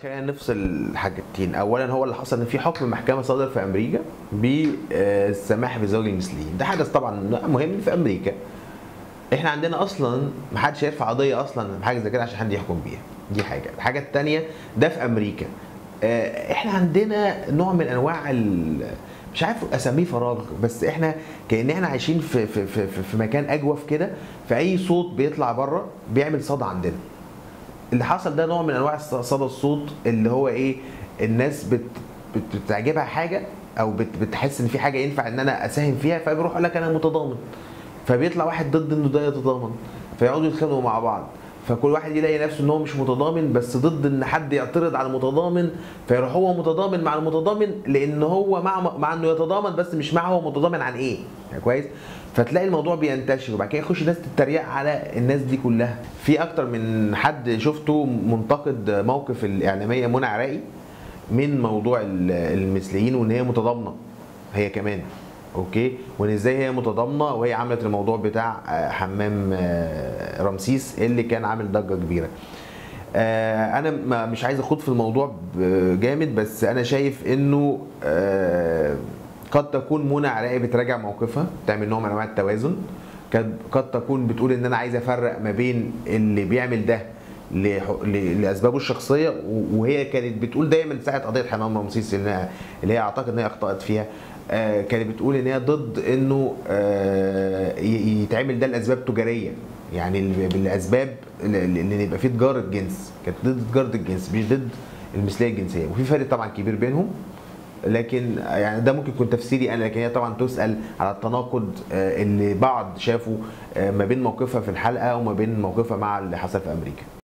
خلينا نفصل حاجتين. اولا هو اللي حصل ان في حكم محكمه صادر في امريكا بالسماح بزواج المثليين، ده حدث طبعا مهم في امريكا. احنا عندنا اصلا محدش هيرفع قضيه اصلا بحاجه زي كده عشان حد يحكم بيها، دي حاجه. الحاجه الثانيه ده في امريكا. احنا عندنا نوع من انواع مش عارف اسميه فراغ، بس احنا كأن احنا عايشين في مكان اجوف كده، فاي صوت بيطلع بره بيعمل صدى عندنا. اللي حصل ده نوع من انواع صدى الصوت، اللي هو ايه، الناس بتعجبها حاجه او بتحس ان في حاجه ينفع ان انا اساهم فيها، فبيروح يقول لك انا متضامن، فبيطلع واحد ضد انه ده يتضامن، فيقعدوا يتخانقوا مع بعض، فكل واحد يلاقي نفسه ان هو مش متضامن بس ضد ان حد يعترض على المتضامن، فيروح هو متضامن مع المتضامن لان هو مع انه يتضامن بس مش مع هو متضامن عن ايه، يعني كويس. فتلاقي الموضوع بينتشر وبعد كده يخش ناس تتريق على الناس دي كلها. في اكتر من حد شفته منتقد موقف الاعلاميه منى عراقي من موضوع المثليين، وان هي متضامنه هي كمان، اوكي، وان ازاي هي متضامنه وهي عملت الموضوع بتاع حمام رمسيس اللي كان عامل ضجه كبيره. انا مش عايز اخوض في الموضوع جامد، بس انا شايف انه قد تكون منى عراقي بتراجع موقفها، تعمل نوع من انواع التوازن. قد تكون بتقول ان انا عايز افرق ما بين اللي بيعمل ده لاسبابه الشخصيه، وهي كانت بتقول دايما ساعه قضيه حمام رمسيس اللي هي اعتقد ان هي اخطات فيها، كانت بتقول ان هي ضد انه يتعمل ده لاسباب تجاريه، يعني بالاسباب ان يبقى في تجاره جنس، كانت ضد تجاره الجنس مش ضد المثليه الجنسيه، وفي فرق طبعا كبير بينهم. لكن يعني ده ممكن يكون تفسيري انا، لكن هي طبعا تسال على التناقض اللي بعض شافوا ما بين موقفها في الحلقه وما بين موقفها مع اللي حصل في امريكا.